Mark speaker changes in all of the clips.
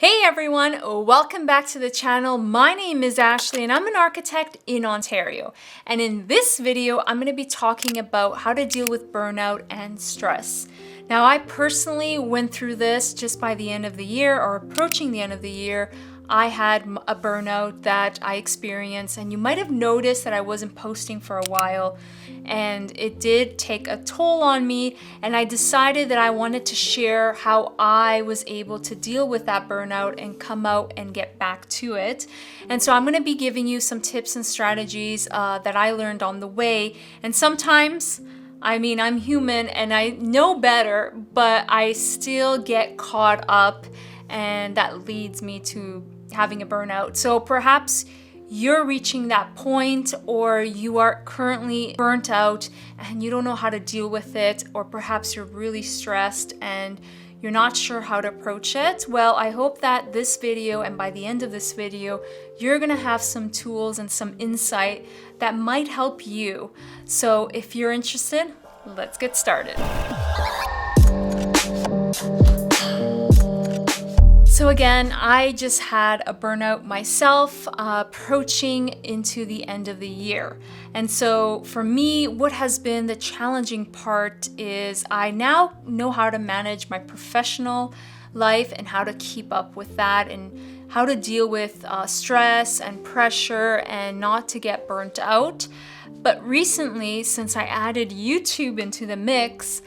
Speaker 1: Hey everyone, welcome back to the channel. My name is Ashley and I'm an architect in Ontario. And in this video, I'm going to be talking about how to deal with burnout and stress. Now, I personally went through this just by the end of the year or approaching the end of the year. I had a burnout that I experienced, and you might have noticed that I wasn't posting for a while, and it did take a toll on me, and I decided that I wanted to share how I was able to deal with that burnout and come out and get back to it. And so I'm going to be giving you some tips and strategies that I learned on the way, and sometimes I'm human and I know better, but I still get caught up, and that leads me to having a burnout. So perhaps you're reaching that point, or you are currently burnt out and you don't know how to deal with it, or perhaps you're really stressed and you're not sure how to approach it. Well, I hope that this video, and by the end of this video, you're gonna have some tools and some insight that might help you. So if you're interested, let's get started. So again, I just had a burnout myself, approaching into the end of the year. And so for me, what has been the challenging part is I now know how to manage my professional life and how to keep up with that, and how to deal with stress and pressure and not to get burnt out. But recently, since I added YouTube into the mix,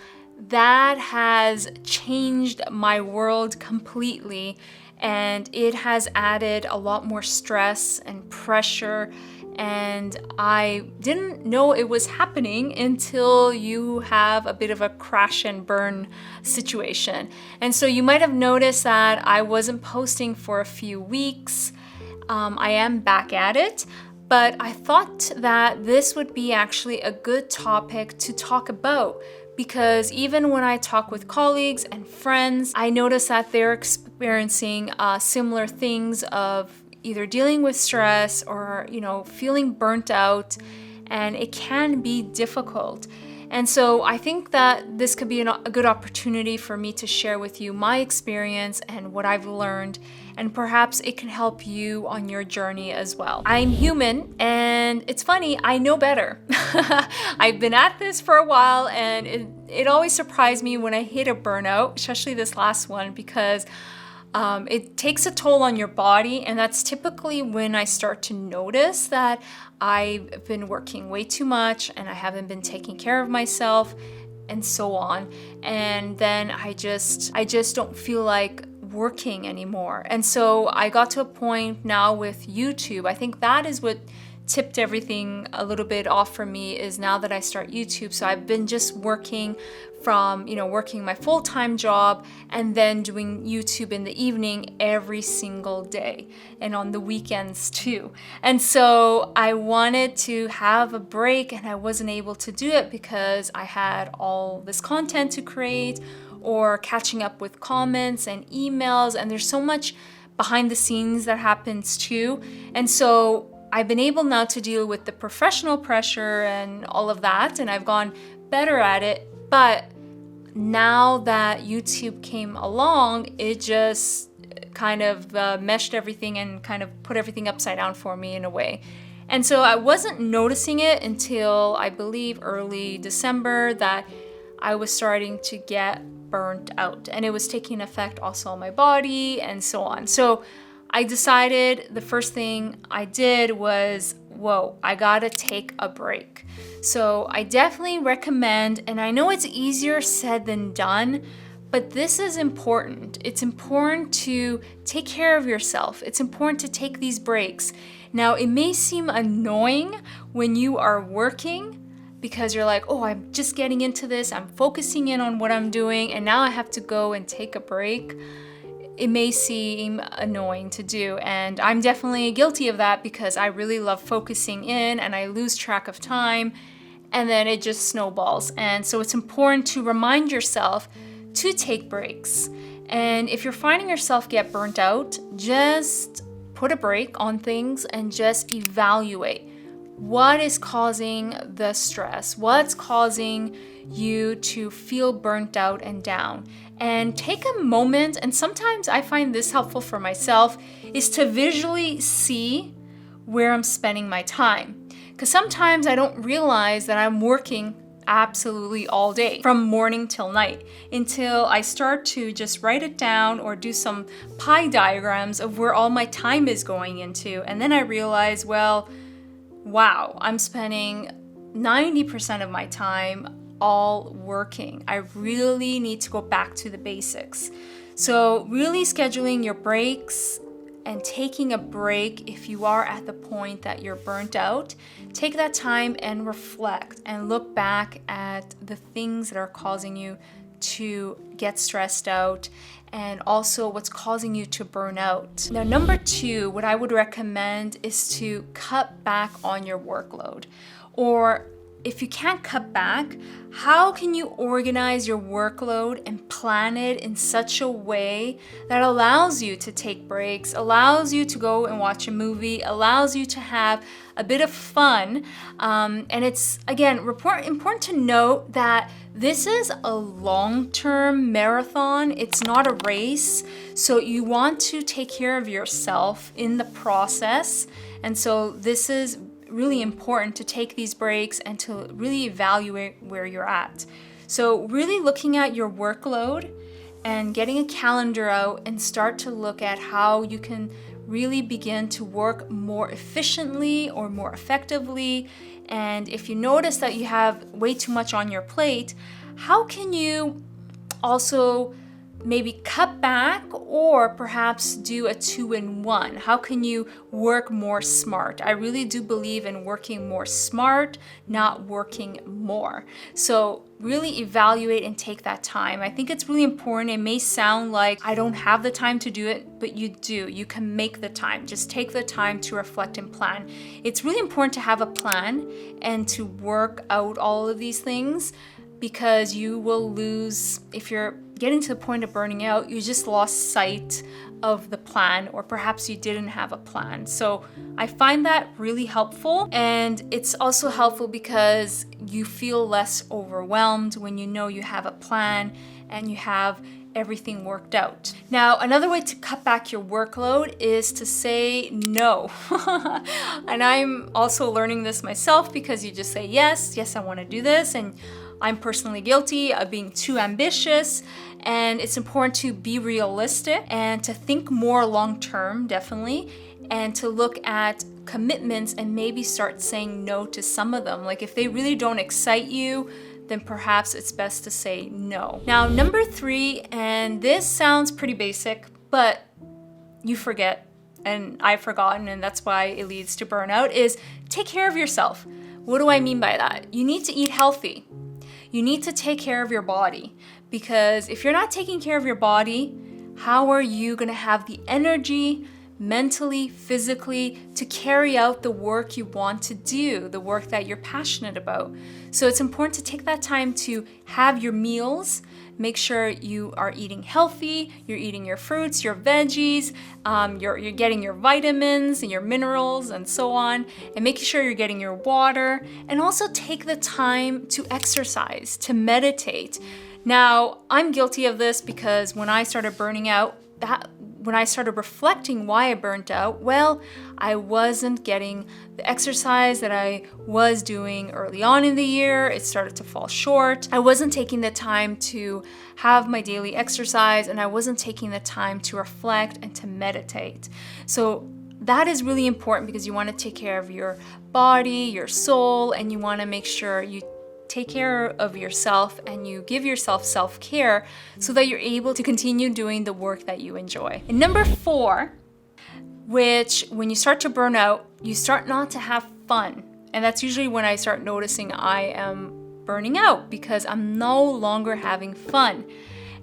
Speaker 1: that has changed my world completely, and it has added a lot more stress and pressure, and I didn't know it was happening until you have a bit of a crash and burn situation. And so you might have noticed that I wasn't posting for a few weeks. I am back at it, but I thought that this would be actually a good topic to talk about, because even when I talk with colleagues and friends, I notice that they're experiencing similar things of either dealing with stress or, feeling burnt out, and it can be difficult. And so I think that this could be a good opportunity for me to share with you my experience and what I've learned, and perhaps it can help you on your journey as well. I'm human, and it's funny, I know better. I've been at this for a while, and it always surprised me when I hit a burnout, especially this last one, because it takes a toll on your body, and that's typically when I start to notice that I've been working way too much and I haven't been taking care of myself, and so on. And then I just don't feel like working anymore. And so I got to a point now with YouTube. I think that is what tipped everything a little bit off for me, is now that I start YouTube. So I've been just working from, working my full-time job and then doing YouTube in the evening every single day, and on the weekends too. And so I wanted to have a break, and I wasn't able to do it because I had all this content to create, or catching up with comments and emails, and there's so much behind the scenes that happens too. And so I've been able now to deal with the professional pressure and all of that, and I've gone better at it. But now that YouTube came along, it just kind of meshed everything and kind of put everything upside down for me in a way. And so I wasn't noticing it until, I believe, early December, that I was starting to get burnt out, and it was taking effect also on my body and so on. So I decided the first thing I did was, I gotta take a break. So I definitely recommend, and I know it's easier said than done, but this is important. It's important to take care of yourself. It's important to take these breaks. Now, it may seem annoying when you are working, because you're like, I'm just getting into this, I'm focusing in on what I'm doing, and now I have to go and take a break. It may seem annoying to do, and I'm definitely guilty of that, because I really love focusing in and I lose track of time, and then it just snowballs. And so it's important to remind yourself to take breaks. And if you're finding yourself get burnt out, just put a break on things and just evaluate. what is causing the stress, what's causing you to feel burnt out and down. And take a moment, and sometimes I find this helpful for myself, is to visually see where I'm spending my time. Because sometimes I don't realize that I'm working absolutely all day from morning till night until I start to just write it down or do some pie diagrams of where all my time is going into. And then I realize, well, wow, I'm spending 90% of my time all working. I really need to go back to the basics. So really scheduling your breaks and taking a break if you are at the point that you're burnt out, take that time and reflect and look back at the things that are causing you to get stressed out and also what's causing you to burn out. Now, number 2, what I would recommend is to cut back on your workload. Or if you can't cut back, how can you organize your workload and plan it in such a way that allows you to take breaks, allows you to go and watch a movie, allows you to have a bit of fun? And it's, again, important to note that this is a long-term marathon. It's not a race. So you want to take care of yourself in the process. And so this is really important to take these breaks and to really evaluate where you're at. So really looking at your workload and getting a calendar out and start to look at how you can really begin to work more efficiently or more effectively. And if you notice that you have way too much on your plate, how can you also maybe cut back or perhaps do a 2-in-1? How can you work more smart? I really do believe in working more smart, not working more. So really evaluate and take that time. I think it's really important. It may sound like I don't have the time to do it, but you do. You can make the time. Just take the time to reflect and plan. It's really important to have a plan and to work out all of these things, because you will lose, if you're getting to the point of burning out, you just lost sight of the plan, or perhaps you didn't have a plan. So I find that really helpful. And it's also helpful because you feel less overwhelmed when you know you have a plan and you have everything worked out. Now, another way to cut back your workload is to say no. And I'm also learning this myself, because you just say, yes, I want to do this. And I'm personally guilty of being too ambitious, and it's important to be realistic and to think more long-term, definitely, and to look at commitments and maybe start saying no to some of them. Like if they really don't excite you, then perhaps it's best to say no. Now, number 3, and this sounds pretty basic, but you forget, and I've forgotten, and that's why it leads to burnout, is take care of yourself. What do I mean by that? You need to eat healthy. You need to take care of your body, because if you're not taking care of your body, how are you going to have the energy, mentally, physically, to carry out the work you want to do, the work that you're passionate about? So it's important to take that time to have your meals. Make sure you are eating healthy, you're eating your fruits, your veggies, you're getting your vitamins and your minerals and so on, and making sure you're getting your water, and also take the time to exercise, to meditate. Now, I'm guilty of this, because when I started burning out, when I started reflecting why I burnt out, well, I wasn't getting the exercise that I was doing early on in the year. It started to fall short. I wasn't taking the time to have my daily exercise, and I wasn't taking the time to reflect and to meditate. So that is really important, because you want to take care of your body, your soul, and you want to make sure you take care of yourself and you give yourself self-care so that you're able to continue doing the work that you enjoy. And number 4, which when you start to burn out, you start not to have fun. And that's usually when I start noticing I am burning out, because I'm no longer having fun.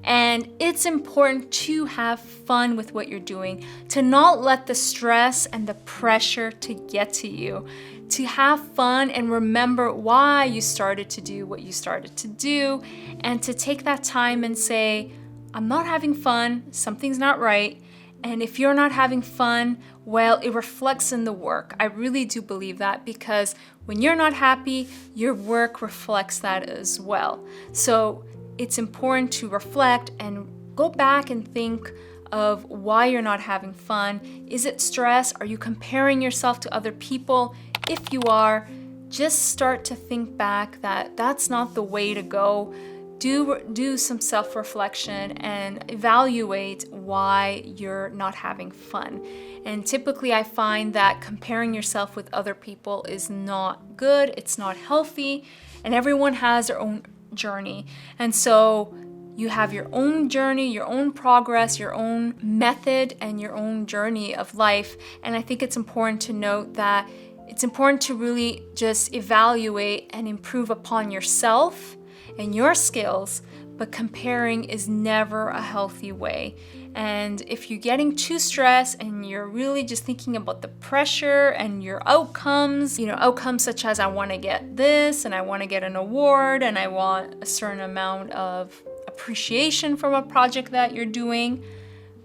Speaker 1: And it's important to have fun with what you're doing, to not let the stress and the pressure to get to you, to have fun and remember why you started to do what you started to do, and to take that time and say, I'm not having fun, something's not right, And if you're not having fun, well, it reflects in the work. I really do believe that, because when you're not happy, your work reflects that as well. So it's important to reflect and go back and think of why you're not having fun. Is it stress? Are you comparing yourself to other people? If you are, just start to think back that that's not the way to go. Do some self-reflection and evaluate why you're not having fun. And typically I find that comparing yourself with other people is not good, it's not healthy, and everyone has their own journey. And so you have your own journey, your own progress, your own method, and your own journey of life. And I think it's important to note that it's important to really just evaluate and improve upon yourself and your skills, but comparing is never a healthy way. And if you're getting too stressed and you're really just thinking about the pressure and your outcomes, outcomes such as I want to get this and I want to get an award and I want a certain amount of appreciation from a project that you're doing,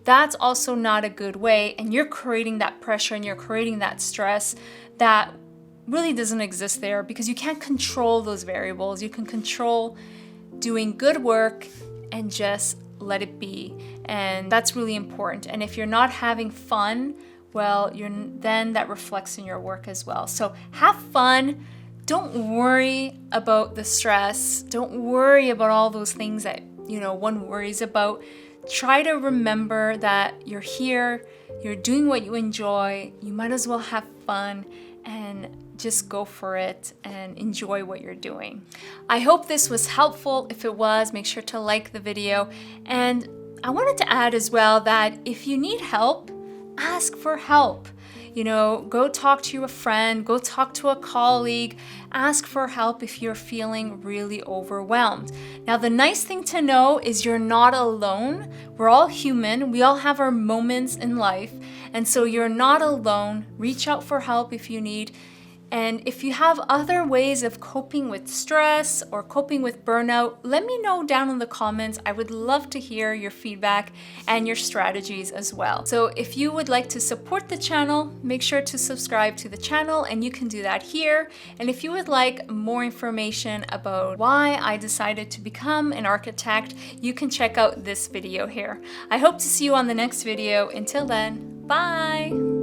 Speaker 1: that's also not a good way. And you're creating that pressure and you're creating that stress that really doesn't exist there, because you can't control those variables. You can control doing good work and just let it be. And that's really important. And if you're not having fun, well, then that reflects in your work as well. So have fun. Don't worry about the stress. Don't worry about all those things that, one worries about. Try to remember that you're here, you're doing what you enjoy. You might as well have fun and just go for it and enjoy what you're doing. I hope this was helpful. If it was, make sure to like the video. And I wanted to add as well that if you need help, ask for help. Go talk to a friend, go talk to a colleague, ask for help if you're feeling really overwhelmed. Now, the nice thing to know is you're not alone. We're all human. We all have our moments in life. And so you're not alone. Reach out for help if you need. And if you have other ways of coping with stress or coping with burnout, let me know down in the comments. I would love to hear your feedback and your strategies as well. So if you would like to support the channel, make sure to subscribe to the channel, and you can do that here. And if you would like more information about why I decided to become an architect, you can check out this video here. I hope to see you on the next video. Until then, bye!